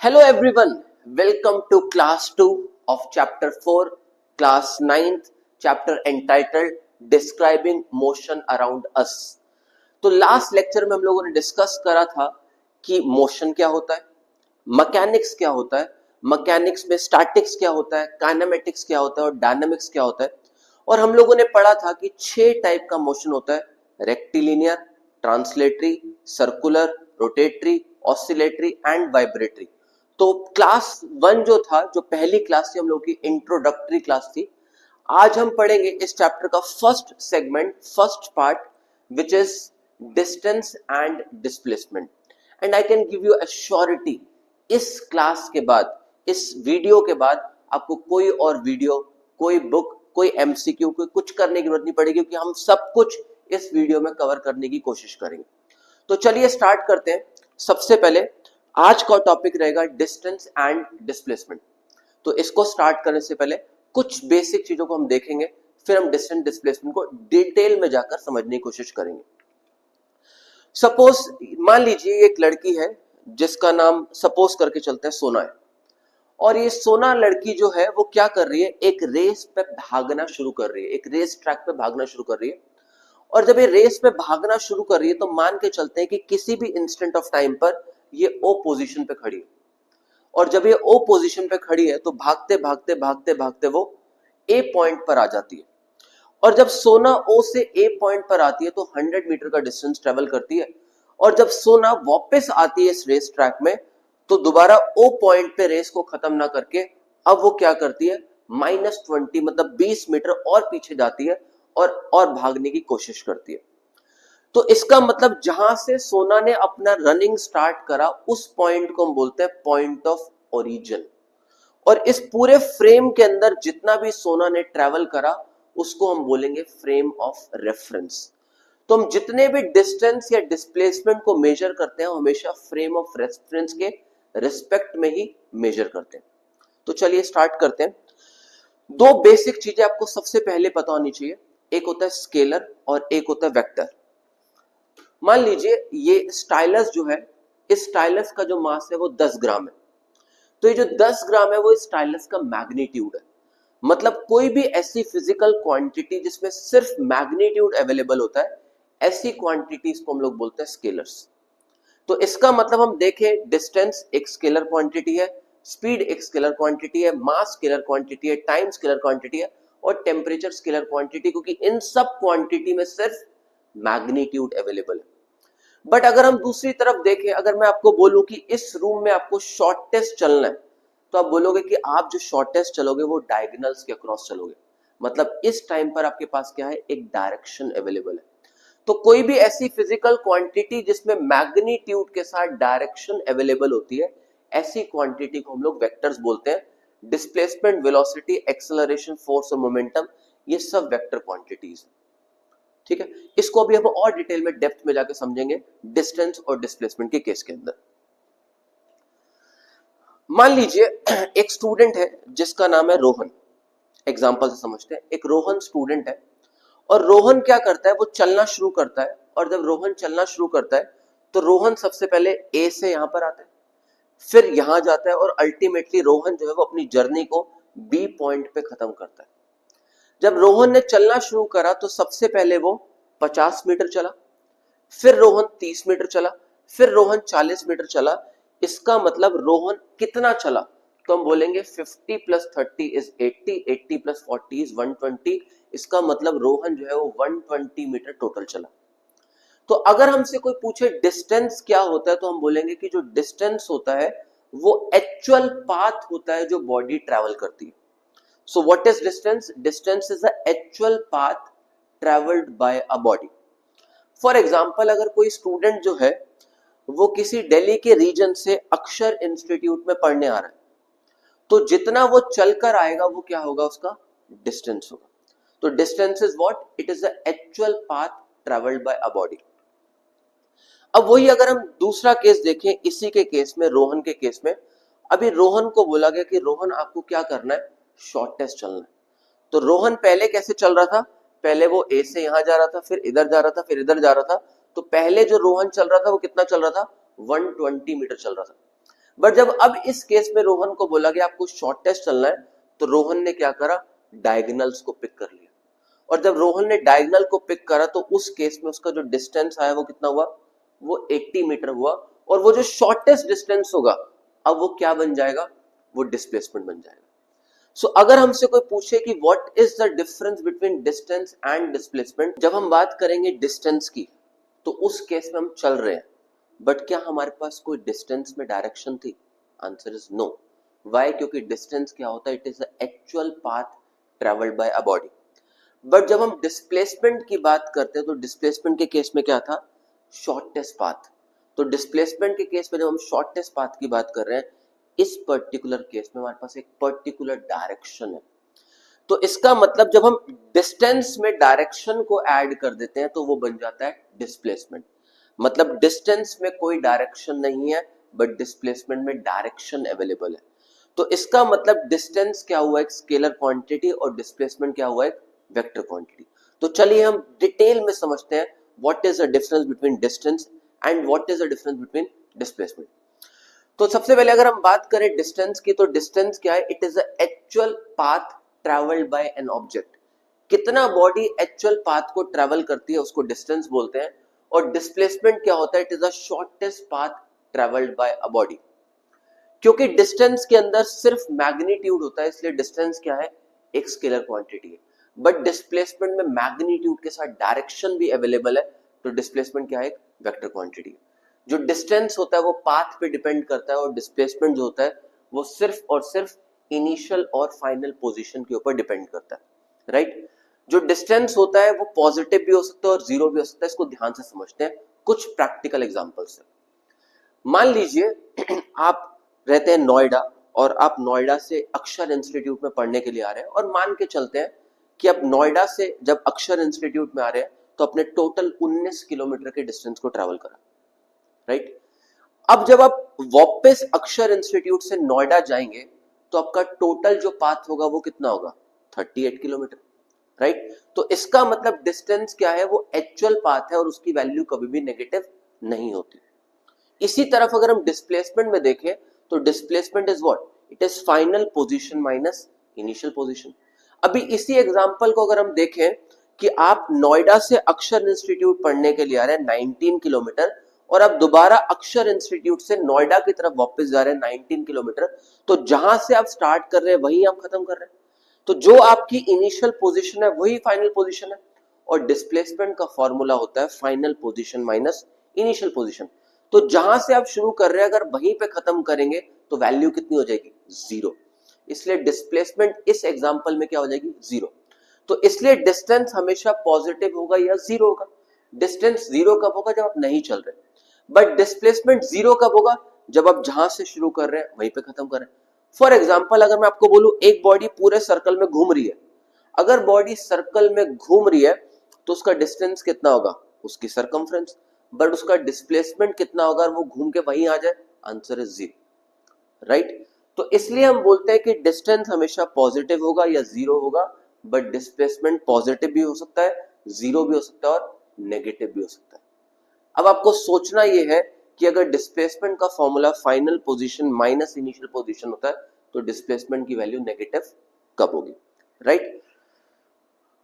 Hello everyone, welcome to class 2 of chapter 4, class 9th, chapter entitled Describing Motion Around Us। तो last lecture में हम लोगों ने discuss करा था कि मोशन क्या होता है, मैकेनिक्स क्या होता है, मैकेनिक्स में स्टैटिक्स क्या होता है, काइनेमेटिक्स क्या होता है और डायनामिक्स क्या होता है। और हम लोगों ने पढ़ा था कि 6 टाइप का मोशन होता है, rectilinear, translatory, circular, rotatory, oscillatory and vibratory. तो क्लास 1 जो था, जो पहली क्लास थी हम लोग की इंट्रोडक्टरी क्लास थी। आज हम पढ़ेंगे इस चैप्टर का first segment, first part, which is distance and displacement. And I can give you assurity, इस क्लास के बाद, इस वीडियो के बाद आपको कोई और वीडियो, कोई बुक, कोई एमसीक्यू, कोई कुछ करने की जरूरत नहीं पड़ेगी, क्योंकि हम सब कुछ इस वीडियो में कवर करने की कोशिश करेंगे। तो चलिए स्टार्ट करते हैं। सबसे पहले आज का टॉपिक रहेगा डिस्टेंस एंड डिस्प्लेसमेंट। तो इसको स्टार्ट करने से पहले कुछ बेसिक चीजों को हम देखेंगे, फिर हम डिस्टेंस डिस्प्लेसमेंट को डिटेल में जाकर समझने की कोशिश करेंगे। सपोज मान लीजिए एक लड़की है जिसका नाम सपोज करके चलते हैं सोना है, और ये सोना लड़की जो है वो क्या कर रही है, एक रेस पे भागना शुरू कर रही है, एक रेस ट्रैक पे भागना शुरू कर रही है। और जब ये रेस पे भागना शुरू कर रही है तो मान के चलते हैं कि किसी भी इंस्टेंट ऑफ टाइम पर ये ओ पोजीशन पे खड़ी है, और जब ये ओ पोजीशन पे खड़ी है तो भागते भागते भागते भागते वो ए पॉइंट पर आ जाती है। और जब सोना ओ से ए पॉइंट पर आती है तो 100 मीटर का डिस्टेंस ट्रेवल करती है। और जब सोना वापस आती है इस रेस ट्रैक में, तो दोबारा ओ पॉइंट पे रेस को खत्म ना करके अब वो क्या करती है, -20 मतलब 20 मीटर और पीछे जाती है और भागने की कोशिश करती है। तो इसका मतलब जहां से सोना ने अपना रनिंग स्टार्ट करा उस पॉइंट को हम बोलते हैं पॉइंट ऑफ ओरिजिन। और इस पूरे फ्रेम के अंदर जितना भी सोना ने ट्रेवल करा उसको हम बोलेंगे फ्रेम ऑफ रेफरेंस। तो हम जितने भी डिस्टेंस या डिस्प्लेसमेंट को मेजर करते हैं हमेशा फ्रेम ऑफ रेफरेंस के रिस्पेक्ट में ही मेजर करते हैं। तो चलिए स्टार्ट करते हैं। दो बेसिक चीजें आपको सबसे पहले पता होनी चाहिए, एक होता है स्केलर और एक होता है वेक्टर। मान लीजिए ये स्टाइलस जो है, इस स्टाइलस का जो मास है वो 10 ग्राम है। तो ये जो 10 ग्राम है वो स्टाइलस का मैग्नीट्यूड है। मतलब कोई भी ऐसी फिजिकल क्वांटिटी जिसमें सिर्फ मैग्नीट्यूड अवेलेबल होता है, ऐसी क्वांटिटीज को हम लोग बोलते हैं स्केलर्स। तो इसका मतलब हम देखें, डिस्टेंस एक स्केलर क्वांटिटी है, स्पीड एक स्केलर क्वांटिटी है, मास स्केलर क्वांटिटी है, टाइम स्केलर क्वांटिटी है और टेम्परेचर स्केलर क्वांटिटी, क्योंकि इन सब क्वांटिटी में सिर्फ मैग्नीट्यूड अवेलेबल है। बट अगर हम दूसरी तरफ देखें, अगर मैं आपको बोलूं कि इस रूम में आपको शॉर्टेस्ट चलना है, तो आप बोलोगे कि आप जो शॉर्टेस्ट चलोगे वो डायगोनल्स के अक्रॉस चलोगे। मतलब इस टाइम पर आपके पास क्या है, एक डायरेक्शन अवेलेबल है। तो कोई भी ऐसी फिजिकल क्वांटिटी जिसमें मैग्नीट्यूड के साथ डायरेक्शन अवेलेबल होती है, ऐसी क्वांटिटी को हम लोग वेक्टर्स बोलते हैं। डिस्प्लेसमेंट, वेलोसिटी, एक्सेलरेशन, फोर्स और मोमेंटम, ये सब वेक्टर क्वांटिटीज। ठीक है, इसको अभी हम और डिटेल में डेप्थ में जाकर समझेंगे डिस्टेंस और डिस्प्लेसमेंट के केस के अंदर। मान लीजिए एक स्टूडेंट है जिसका नाम है रोहन। एग्जांपल से समझते हैं, एक रोहन स्टूडेंट है और रोहन क्या करता है, वो चलना शुरू करता है। और जब रोहन चलना शुरू करता है तो रोहन सबसे पहले ए से यहां पर आता है, फिर यहां जाता है और अल्टीमेटली रोहन जो है वो अपनी जर्नी को बी पॉइंट पे खत्म करता है। जब रोहन ने चलना शुरू करा तो सबसे पहले वो 50 मीटर चला, फिर रोहन 30 मीटर चला, फिर रोहन 40 मीटर चला। इसका मतलब रोहन कितना चला, तो हम बोलेंगे 50 + 30 = 80, 80 + 40 = 120। इसका मतलब रोहन जो है वो 120 मीटर टोटल चला। तो अगर हमसे कोई पूछे डिस्टेंस क्या होता है, तो हम बोलेंगे कि जो डिस्टेंस होता है वो एक्चुअल पाथ होता है जो बॉडी ट्रैवल करती है। So what is distance? Distance is the actual path traveled by a body. For example, अगर कोई स्टूडेंट जो है वो किसी दिल्ली के रीजन से अक्षर इंस्टीट्यूट में पढ़ने आ रहा है, तो जितना वो चलकर आएगा वो क्या होगा, उसका डिस्टेंस होगा। तो distance is what? It is the actual path travelled by a body. अब वही अगर हम दूसरा केस देखें, इसी के केस में, रोहन के केस में, अभी रोहन को बोला गया कि रोहन आपको क्या करना है, शॉर्टेस्ट चलना है। तो रोहन पहले कैसे चल रहा था, पहले वो ए से यहां जा रहा था, फिर इधर जा रहा था, फिर इधर जा रहा था। तो पहले जो रोहन चल रहा था वो कितना चल रहा था, 120 मीटर चल रहा था। बट जब अब इस केस में रोहन को बोला गया आपको शॉर्टेस्ट चलना है, तो रोहन ने क्या करा, डायगोनल्स को पिक कर लिया। और जब रोहन ने डायगोनल को पिक करा तो उस केस में उसका जो डिस्टेंस आया वो कितना हुआ, वो 80 मीटर हुआ। और वो जो शॉर्टेस्ट डिस्टेंस होगा अब वो क्या बन जाएगा, वो डिस्प्लेसमेंट बन जाएगा। सो अगर हमसे कोई पूछे कि what is the difference between distance and displacement, जब हम बात करेंगे डिस्टेंस की तो उस केस में हम चल रहे हैं, बट क्या हमारे पास कोई डिस्टेंस में डायरेक्शन थी? Answer is no. वाई? क्योंकि डिस्टेंस क्या होता है, it is the actual path travelled by a body. But जब हम डिस्प्लेसमेंट की बात करते हैं तो डिस्प्लेसमेंट के केस में क्या था, शॉर्टेस्ट पाथ। तो डिस्प्लेसमेंट के केस में जब हम शॉर्टेस्ट पाथ की बात कर रहे हैं, इस पर्टिकुलर केस में हमारे पास एक पर्टिकुलर डायरेक्शन है। तो इसका मतलब जब हम डिस्टेंस में डायरेक्शन को ऐड कर देते हैं तो वो बन जाता है डिस्प्लेसमेंट। मतलब डिस्टेंस में कोई डायरेक्शन नहीं है, बट डिस्प्लेसमेंट में डायरेक्शन अवेलेबल है। तो इसका मतलब डिस्टेंस क्या हुआ, एक स्केलर क्वांटिटी, और डिस्प्लेसमेंट क्या हुआ, एक वेक्टर क्वांटिटी। तो चलिए हम डिटेल में समझते हैं what is the difference between distance and what is the difference between displacement. तो सबसे पहले अगर हम बात करें डिस्टेंस की, तो डिस्टेंस क्या है, it is the actual path travelled bye an object. कितना बॉडी एक्चुअल पाथ को ट्रेवल करती है उसको डिस्टेंस बोलते हैं। और डिस्प्लेसमेंट क्या होता है, it is the shortest path travelled by a body. क्योंकि डिस्टेंस के अंदर सिर्फ मैग्नीट्यूड होता है, इसलिए डिस्टेंस क्या है, एक स्केलर क्वांटिटी है। बट डिस्प्लेसमेंट में मैग्नीट्यूड के साथ डायरेक्शन भी अवेलेबल है, तो डिस्प्लेसमेंट क्या है, एक वेक्टर क्वांटिटी है। जो डिस्टेंस होता है वो पाथ पे डिपेंड करता है, और डिस्प्लेसमेंट जो होता है वो सिर्फ और सिर्फ इनिशियल और फाइनल पोजीशन के ऊपर डिपेंड करता है, राइट। जो डिस्टेंस होता है वो पॉजिटिव भी हो सकता है और जीरो भी हो सकता है। इसको ध्यान से समझते हैं कुछ प्रैक्टिकल एग्जांपल्स से। मान लीजिए आप रहते हैं नोएडा, और आप नोएडा से अक्षर इंस्टीट्यूट में पढ़ने के लिए आ रहे हैं, और मान के चलते हैं कि आप नोएडा से जब अक्षर इंस्टीट्यूट में आ रहे हैं तो अपने टोटल 19 किलोमीटर के डिस्टेंस को ट्रैवल करा, राइट। अब जब आप वापस अक्षर इंस्टीट्यूट से नोएडा जाएंगे तो आपका टोटल जो पाथ होगा वो कितना होगा, 38 किलोमीटर, राइट। तो इसका मतलब डिस्टेंस क्या है, वो एक्चुअल पाथ है और उसकी वैल्यू कभी भी नेगेटिव नहीं होती। इसी तरफ अगर हम डिस्प्लेसमेंट में देखें तो displacement is what, it is final position minus initial position. अभी इसी एग्जांपल को अगर हम देखें कि आप नोएडा से अक्षर इंस्टीट्यूट पढ़ने के लिए आ रहे हैं 19 किलोमीटर, और आप दोबारा अक्षर इंस्टीट्यूट से नोएडा की तरफ वापस जा रहे हैं 19 किलोमीटर, तो जहां से आप स्टार्ट कर रहे हैं वहीं आप खत्म कर रहे हैं। तो जो आपकी इनिशियल पोजीशन है वही फाइनल पोजीशन है, और डिस्प्लेसमेंट का फॉर्मूला होता है final position minus initial position. तो जहां से आप शुरू कर रहे हैं अगर वहीं पे खत्म करेंगे तो वैल्यू कितनी हो जाएगी, जीरो। इसलिए डिस्प्लेसमेंट इस एग्जांपल में क्या हो जाएगी, जीरो। तो इसलिए डिस्टेंस हमेशा पॉजिटिव होगा या जीरो होगा। डिस्टेंस जीरो कब होगा, जब आप नहीं चल रहे। बट डिस्प्लेसमेंट जीरो कब होगा, जब आप जहां से शुरू कर रहे हैं वहीं पे खत्म कर रहे हैं। फॉर एग्जाम्पल अगर मैं आपको बोलूं एक बॉडी पूरे सर्कल में घूम रही है, अगर बॉडी सर्कल में घूम रही है तो उसका डिस्टेंस कितना होगा, उसकी सरकमफ्रेंस। बट उसका डिस्प्लेसमेंट कितना होगा वो घूम के वहीं आ जाए, आंसर इज जीरो, राइट। तो इसलिए हम बोलते हैं कि डिस्टेंस हमेशा पॉजिटिव होगा या जीरो होगा, बट डिस्प्लेसमेंट पॉजिटिव भी हो सकता है, जीरो भी हो सकता है और नेगेटिव भी हो सकता है। अब आपको सोचना यह है कि अगर डिस्प्लेसमेंट का formula final position minus initial position होता है तो डिस्प्लेसमेंट की वैल्यू नेगेटिव कब होगी, राइट।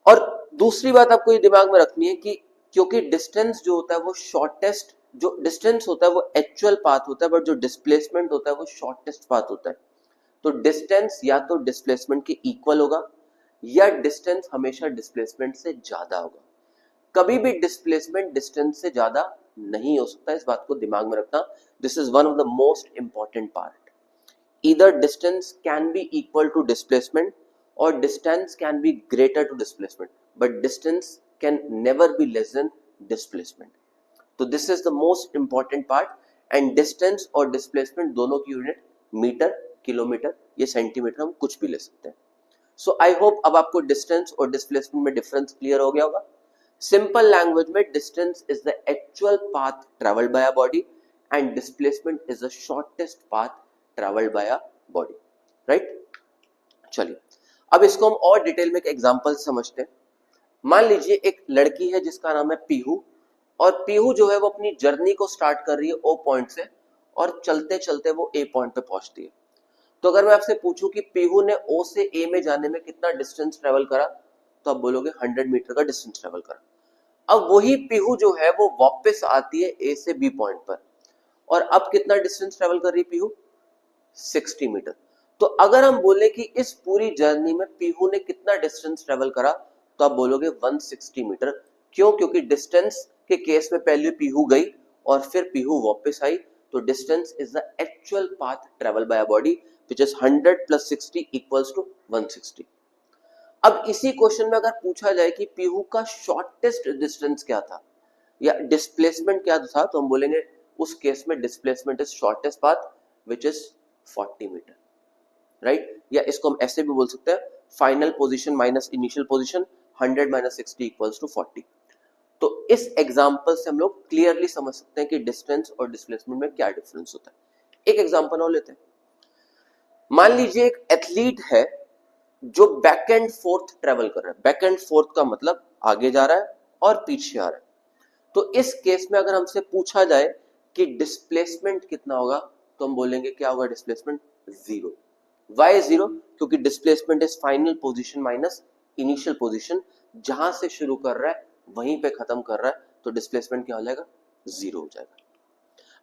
और दूसरी बात आपको ये दिमाग में रखनी है कि क्योंकि डिस्टेंस जो होता है वो शॉर्टेस्ट, जो डिस्टेंस होता है वो एक्चुअल पाथ होता है, बट जो डिस्प्लेसमेंट होता है वो शॉर्टेस्ट पाथ होता है। तो डिस्टेंस या तो डिस्प्लेसमेंट के इक्वल होगा या डिस्टेंस हमेशा डिस्प्लेसमेंट से ज्यादा होगा। कभी भी डिस्प्लेसमेंट डिस्टेंस से ज्यादा नहीं हो सकता, इस बात को दिमाग में रखना। This is one of the most important part. Either distance can be equal to displacement or distance can be greater to displacement, but distance can never be less than displacement. तो this is the most important part, and distance और displacement दोनों की unit metre, kilometre या centimetre हम कुछ भी ले सकते हैं। So I hope अब आपको distance और displacement में difference clear हो गया होगा। Simple language में distance is the actual path traveled by a body and displacement is the shortest path traveled by a body, right? चलिए अब इसको हम और डिटेल में एक एग्जांपल समझते हैं। मान लीजिए एक लड़की है जिसका नाम है पीहू, और पीहू जो है वो अपनी जर्नी को स्टार्ट कर रही है ओ पॉइंट से, और चलते चलते वो ए पॉइंट पे पहुंचती है। तो अगर मैं आपसे पूछूं कि पीहू ने ओ से ए में जाने में कितना डिस्टेंस ट्रेवल करा, तो आप बोलोगे 100 मीटर का डिस्टेंस ट्रेवल करा। अब वही पीहू जो है वो वापस आती है ए से बी पॉइंट पर, और अब कितना डिस्टेंस ट्रेवल कर रही है पीहू? 60 मीटर। तो अगर हम बोले कि इस पूरी जर्नी में पीहू ने कितना डिस्टेंस ट्रेवल करा, तो आप बोलोगे 160 मीटर। क्यों? क्योंकि डिस्टेंस के केस में पहले पीहू गई और फिर पीहू वापस आई, तो distance is the actual path travel by a body which is 100 + 60 = 160। अब इसी क्वेश्चन में अगर पूछा जाए कि पीहू का शॉर्टेस्ट डिस्टेंस क्या था या डिस्प्लेसमेंट क्या था, तो हम बोलेंगे उस केस में displacement is shortest path which is 40 metre, right? या इसको हम ऐसे भी बोल सकते हैं, final position minus initial position 100 - 60 = 40। तो इस एग्जांपल से हम लोग क्लियरली समझ सकते हैं कि डिस्टेंस और डिस्प्लेसमेंट में क्या डिफरेंस होता है। एक एग्जांपल और लेते हैं। मान लीजिए एक एथलीट है जो बैक एंड फोर्थ ट्रेवल कर रहा है। बैक एंड फोर्थ का मतलब आगे जा रहा है और पीछे आ रहा है। तो इस केस में अगर हमसे पूछा जाए कि डिस्प्लेसमेंट कितना होगा, तो हम बोलेंगे क्या होगा? डिस्प्लेसमेंट 0। वाई 0? क्योंकि displacement is final position minus initial position, जहां से शुरू कर रहा है वहीं पे खत्म कर रहा है, तो डिस्प्लेसमेंट क्या हो जाएगा? 0 हो जाएगा।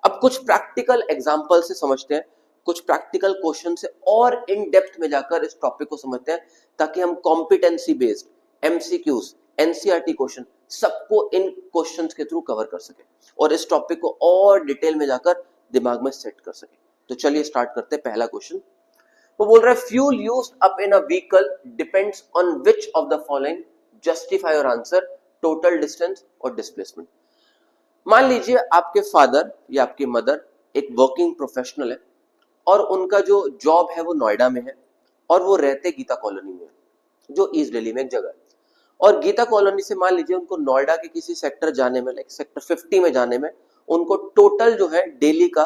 अब कुछ प्रैक्टिकल एग्जांपल से समझते हैं, कुछ प्रैक्टिकल क्वेश्चन से और इन डेप्थ में जाकर इस टॉपिक को समझते हैं, ताकि हम competency based MCQs, NCERT question सबको इन क्वेश्चंस के थ्रू कवर कर सके और इस टॉपिक को और डिटेल में जाकर दिमाग में सेट कर सके। तो चलिए स्टार्ट करते हैं। पहला क्वेश्चन वो बोल रहा है, fuel used up in a vehicle depends on which of the following, justify your answer, total distance और डिस्प्लेसमेंट। मान लीजिए आपके फादर या आपकी मदर एक वर्किंग प्रोफेशनल है और उनका जो जॉब है वो नोएडा में है और वो रहते गीता कॉलोनी में, जो ईस्ट दिल्ली में एक जगह है। और गीता कॉलोनी से मान लीजिए उनको नोएडा के किसी सेक्टर जाने में, लाइक सेक्टर 50 में जाने में, उनको टोटल जो है डेली का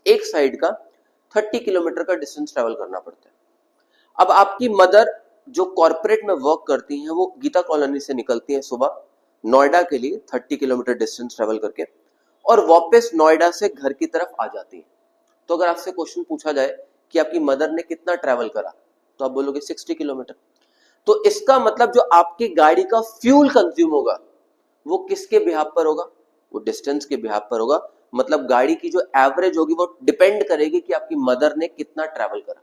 एक साइड का 30 किलोमीटर का डिस्टेंस ट्रेवल करना पड़ता है। अब आपकी मदर जो कॉर्पोरेट में वर्क करती हैं, वो गीता कॉलोनी से निकलती हैं सुबह नोएडा के लिए 30 किलोमीटर डिस्टेंस ट्रेवल करके, और वापस नोएडा से घर की तरफ आ जाती हैं। तो अगर आपसे क्वेश्चन पूछा जाए कि आपकी मदर ने कितना ट्रेवल करा, तो आप बोलोगे 60 किलोमीटर। तो इसका मतलब जो आपकी गाड़ी का फ्यूल कंज्यूम होगा वो किसके बिहाफ पर होगा? वो डिस्टेंस के बिहाफ पर होगा। मतलब गाड़ी की जो एवरेज होगी वो डिपेंड करेगी कि आपकी मदर ने कितना ट्रेवल करा।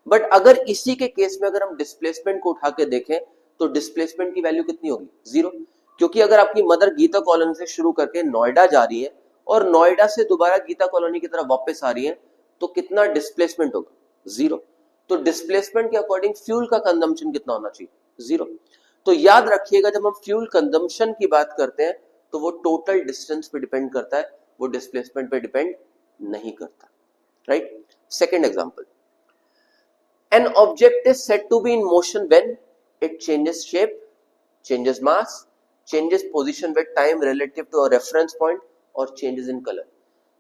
बट अगर इसी के केस में अगर हम डिस्प्लेसमेंट को उठा के देखें, तो डिस्प्लेसमेंट की वैल्यू कितनी होगी? 0। क्योंकि अगर आपकी मदर गीता कॉलोनी से शुरू करके नोएडा जा रही है और नोएडा से दोबारा गीता कॉलोनी की तरफ वापस आ रही है, तो कितना डिस्प्लेसमेंट होगा? 0। तो डिस्प्लेसमेंट के अकॉर्डिंग फ्यूल का कंजम्पशन कितना होना चाहिए? 0। तो याद रखिएगा, जब हम फ्यूल कंजम्पशन की बात करते हैं तो वो टोटल डिस्टेंस पे डिपेंड करता है, वो डिस्प्लेसमेंट पे डिपेंड नहीं करता, right? Second example, an object is said to be in motion when it changes shape, changes mass, changes position with time relative to a reference point और changes in color।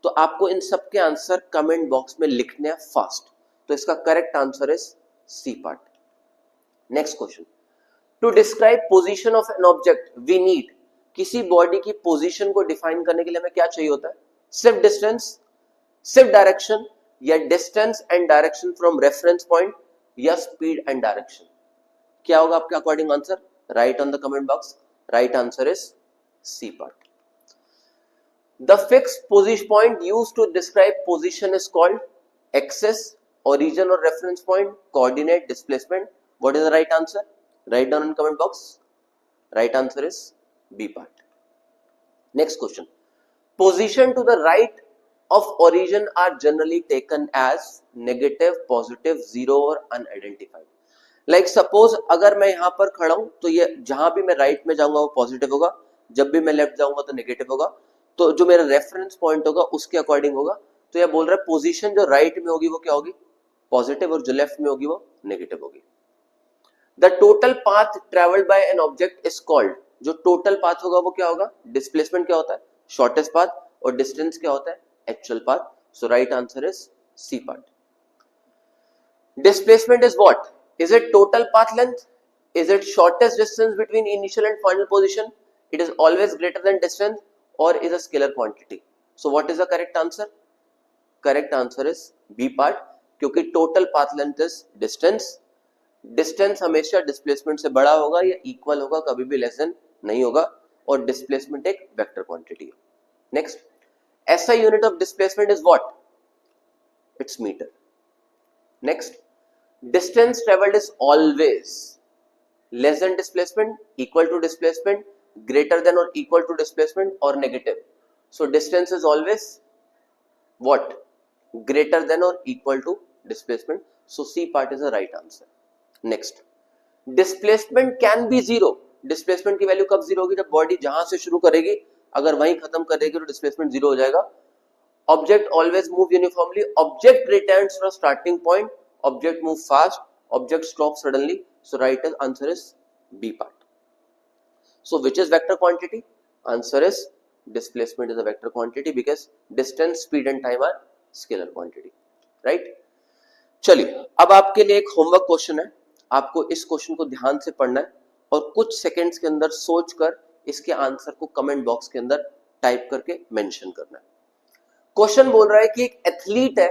तो आपको इन सब के answer comment box में लिखने हैं fast. तो इसका correct answer is C part. Next question, to describe position of an object we need, किसी बॉडी की पोजीशन को डिफाइन करने के लिए हमें क्या चाहिए होता है? सिर्फ डिस्टेंस, सिर्फ डायरेक्शन, या distance and direction from reference point, या स्पीड एंड डायरेक्शन? क्या होगा आपके according answer? Right on the comment box. Right answer is C part. The fixed position point used to describe position is called axis, origin or reference point, coordinate, displacement. What is the right answer? Write down in comment box. Right answer is B part. Next question, position to the right of origin are generally taken as negative, positive, zero or unidentified. Like suppose अगर मैं यहां पर खड़ा हूं तो ये जहां भी मैं राइट में जाऊंगा वो पॉजिटिव होगा, जब भी मैं लेफ्ट जाऊंगा तो नेगेटिव होगा। तो जो मेरा रेफरेंस पॉइंट होगा उसके अकॉर्डिंग होगा। तो यह बोल रहा है पोजीशन जो राइट में होगी वो क्या होगी? पॉजिटिव, और जो लेफ्ट में होगी वो नेगेटिव होगी। The total path travelled bye an object is called, जो टोटल पाथ होगा वो क्या होगा? डिस्प्लेसमेंट क्या होता है? शॉर्टेस्ट पाथ, और डिस्टेंस क्या होता है? Actual path. So right answer is C part. Displacement is what? Is it total path length? Is it shortest distance between initial and final position? It is always greater than distance, और is a scalar quantity? So what is the correct answer? Correct answer is B part, क्योंकि total path length is distance. Distance हमेशा displacement से बड़ा होगा या equal होगा, कभी भी लेस देन नहीं होगा, और डिस्प्लेसमेंट एक वेक्टर क्वांटिटी है। Next, SI unit of displacement is what? It's metre. Next, distance traveled is always less than displacement, equal to displacement, greater than or equal to displacement, or negative. So distance is always what? Greater than or equal to displacement. So C part is the right answer. Next, displacement can be zero. Displacement की value कब zero होगी? जब body जहां से शुरू करेगी अगर वहीं खत्म कर देगी तो डिस्प्लेसमेंट जीरो हो जाएगा। Object always move uniformly. Object returns from starting point. Object move fast. Object stops suddenly. So right answer is B part. So which is vector quantity? Answer is displacement is a vector quantity because distance, speed and time are scalar quantity. Right? चलिए अब आपके लिए एक homework question है, आपको इस question को ध्यान से पढ़ना है और कुछ सेकंड्स के अंदर सोचकर इसके आंसर को कमेंट बॉक्स के अंदर टाइप करके मेंशन करना है। क्वेश्चन बोल रहा है कि एक एथलीट है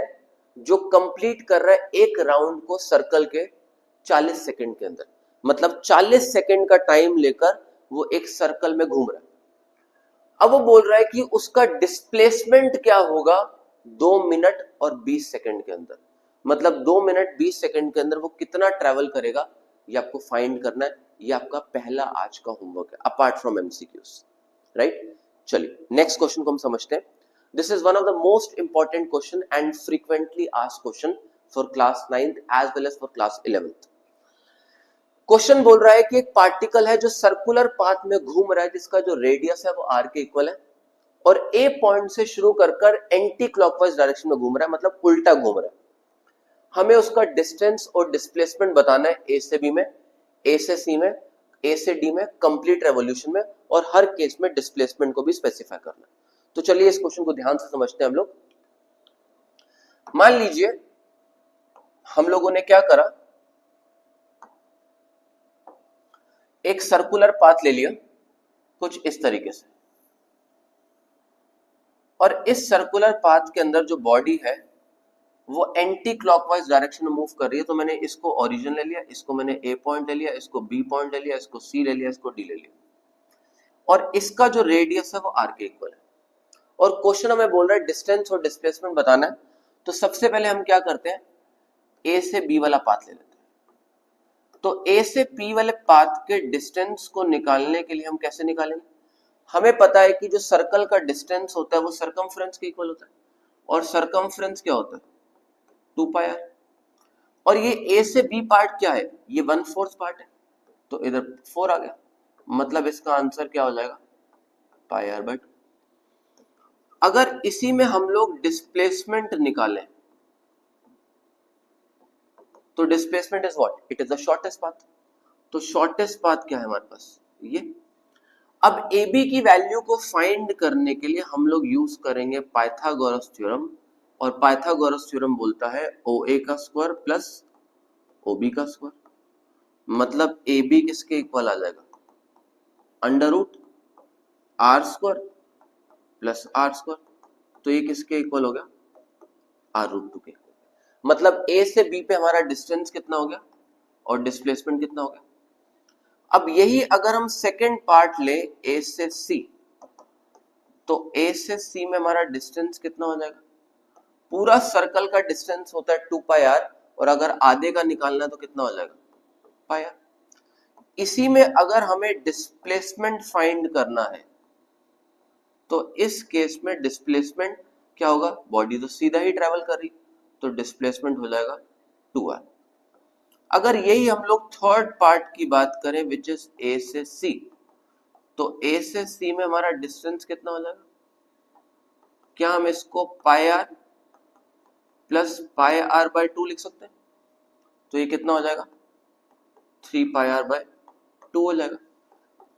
जो कंप्लीट कर रहा है एक राउंड को सर्कल के 40 सेकंड के अंदर, मतलब 40 सेकंड का टाइम लेकर वो एक सर्कल में घूम रहा है। अब वो बोल रहा है कि उसका डिस्प्लेसमेंट क्या होगा 2 मिनट और 20 सेकंड के अंदर, मतलब 2 मिनट 20 सेकंड के अंदर वो कितना ट्रेवल करेगा, ये आपको फाइंड करना है। ये आपका पहला आज का होमवर्क है अपार्ट फ्रॉम एमसीक्यूज, राइट। चलिए नेक्स्ट क्वेश्चन को हम समझते हैं। This is one of the most important question and frequently asked question for class 9th as well as for class 11th. Question बोल रहा है कि एक पार्टिकल है जो सर्कुलर पाथ में घूम रहा है जिसका जो रेडियस है वो r के इक्वल है और A पॉइंट से शुरू कर एंटी क्लॉकवाइज डायरेक्शन में घूम रहा है, मतलब उल्टा घूम रहा है। हमें उसका डिस्टेंस और डिस्प्लेसमेंट बताना है A से B में, A से C में, A से D में, कंप्लीट रेवोल्यूशन में, और हर केस में डिस्प्लेसमेंट को भी स्पेसिफाई करना है। तो चलिए इस क्वेश्चन को ध्यान से समझते हैं हम लोग। मान लीजिए हम लोगों ने क्या करा, एक सर्कुलर पाथ ले लिया कुछ इस तरीके से, और इस सर्कुलर पाथ के अंदर जो बॉडी है वो एंटी क्लॉकवाइज डायरेक्शन में मूव कर रही है। तो मैंने इसको ओरिजिन ले लिया, इसको मैंने A पॉइंट ले लिया, इसको B पॉइंट ले लिया, इसको C ले लिया, इसको D ले लिया, और इसका जो रेडियस है वो R के इक्वल है। और क्वेश्चन हमें बोल रहा है डिस्टेंस और डिस्प्लेसमेंट बताना है। तो सबसे पहले हम क्या करते हैं, A से B वाला पाथ ले लेते हैं। तो A से P वाले पाथ के डिस्टेंस को निकालने के लिए हम कैसे निकालेंगे, हमें पता है कि जो सर्कल का डिस्टेंस होता है वो सरकमफ्रेंस के इक्वल होता है, और सरकमफ्रेंस क्या होता है 2πr, और ये A से B पार्ट क्या है, ये 1/4 पार्ट है, तो इधर 4 आ गया, मतलब इसका आंसर क्या हो जाएगा πr/2। अगर इसी में हम लोग डिस्प्लेसमेंट निकालें तो displacement is what, it is the shortest path. तो शॉर्टेस्ट पाथ क्या है हमारे पास, ये। अब ए बी की वैल्यू को फाइंड करने के लिए हम लोग यूज करेंगे पाइथागोरस थ्योरम, और पाइथागोरस थ्योरम बोलता है OA का स्क्वायर प्लस OB का स्क्वायर, मतलब AB किसके इक्वल आ जाएगा, √r² प्लस r²। तो ये किसके इक्वल हो गया, r√2 के। मतलब A से B पे हमारा डिस्टेंस कितना हो गया और डिस्प्लेसमेंट कितना हो गया। अब यही अगर हम सेकेंड पार्ट ले A से C, तो A से C में हमारा डिस्टेंस कितना हो जाएगा, पूरा सर्कल का डिस्टेंस होता है 2πr, और अगर आधे का निकालना है तो कितना हो जाएगा πr। इसी में अगर हमें डिस्प्लेसमेंट फाइंड करना है तो इस केस में डिस्प्लेसमेंट क्या होगा, बॉडी तो सीधा ही ट्रेवल कर रही, तो डिस्प्लेसमेंट हो जाएगा 2r। अगर यही हम लोग थर्ड पार्ट की बात करें विच इज A से C, तो A से C में हमारा डिस्टेंस कितना हो जाएगा, क्या हम इसको πr प्लस πr/2 लिख सकते हैं, तो ये कितना हो जाएगा 3πr/2 हो जाएगा।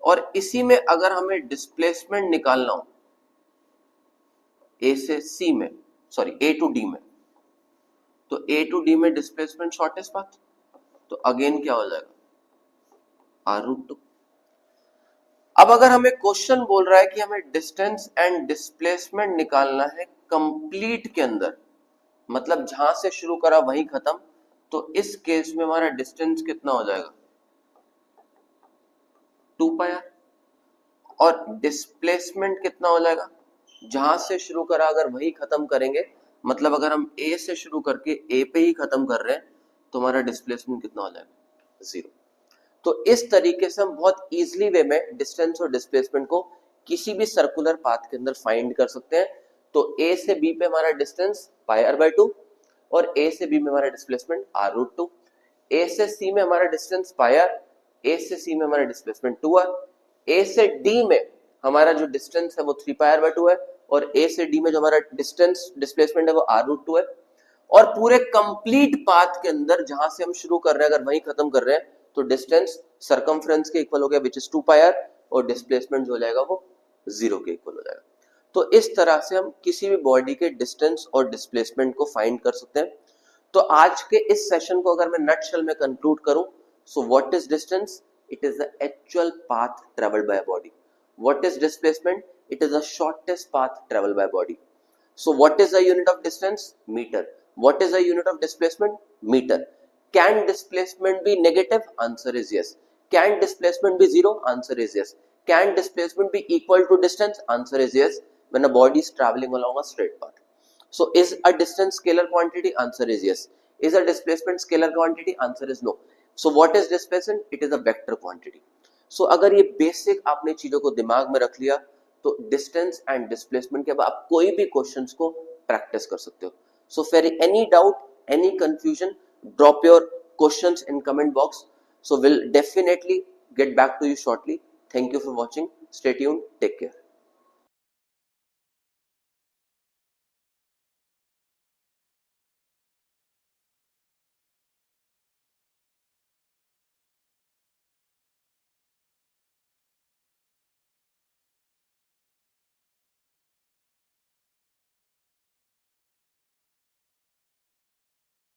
और इसी में अगर हमें डिस्प्लेसमेंट निकालना हो A से C में, सॉरी A टू D में, तो A टू D में डिस्प्लेसमेंट शॉर्टेस्ट पाथ, तो अगेन क्या हो जाएगा r√2। अब अगर हमें क्वेश्चन बोल रहा है कि हमें डिस्टेंस एंड डिस्प्लेसमेंट निकालना है कंप्लीट के अंदर, मतलब जहां से शुरू करा वहीं खत्म, तो इस केस में हमारा डिस्टेंस कितना हो जाएगा 2 पाई आर। और डिस्प्लेसमेंट कितना हो जाएगा, जहां से शुरू करा अगर वही खत्म करेंगे, मतलब अगर हम ए से शुरू करके ए पे ही खत्म कर रहे हैं तो हमारा डिस्प्लेसमेंट कितना हो जाएगा 0। तो इस तरीके से हम बहुत इजीली वे में डिस्टेंस और डिस्प्लेसमेंट को किसी भी सर्कुलर पाथ के अंदर फाइंड कर सकते हैं। तो ए से बी पे हमारा डिस्टेंस पाई आर बाई 2 और ए से बी में हमारा डिस्प्लेसमेंट आर रूट 2। ए से सी में हमारा डिस्टेंस पाई आर, ए से सी में हमारा डिस्प्लेसमेंट 2 आर। ए से डी में हमारा जो डिस्टेंस है वो 3 पाई आर बाई 2 है और ए से डी में जो हमारा डिस्टेंस डिस्प्लेसमेंट है वो आर रूट 2 है। और पूरे कंप्लीट पाथ के अंदर जहां से हम शुरू कर रहे हैं अगर वहीं खत्म कर रहे हैं तो डिस्टेंस सरकमफ्रेंस के इक्वल हो गया विच इज 2 पाई आर और डिस्प्लेसमेंट जो हो जाएगा वो 0 के इक्वल हो जाएगा। तो इस तरह से हम किसी भी बॉडी के डिस्टेंस और डिस्प्लेसमेंट को फाइंड कर सकते हैं। तो आज के इस सेशन को अगर मैं नटशेल में कंक्लूड करूं, सो what is distance? It is the actual path travelled by body. What is displacement? It is the shortest path travelled by body. So what is the unit of distance? Meter. What is the unit of displacement? Meter. Can displacement be negative? Answer is yes. Can displacement be zero? Answer is yes. Can displacement be equal to distance? Answer is yes. When a body is traveling along a straight path. So is a distance scalar quantity? Answer is yes. Is a displacement scalar quantity? Answer is no. So what is displacement? It is a vector quantity. So अगर ये basic आपने चीजों को दिमाग में रख लिया तो डिस्टेंस एंड डिस्प्लेसमेंट के बाद आप कोई भी क्वेश्चंस को प्रैक्टिस कर सकते हो। So for any doubt, any confusion, drop your questions in comment box. So will definitely get back to you shortly. Thank you for watching, stay tuned, take care.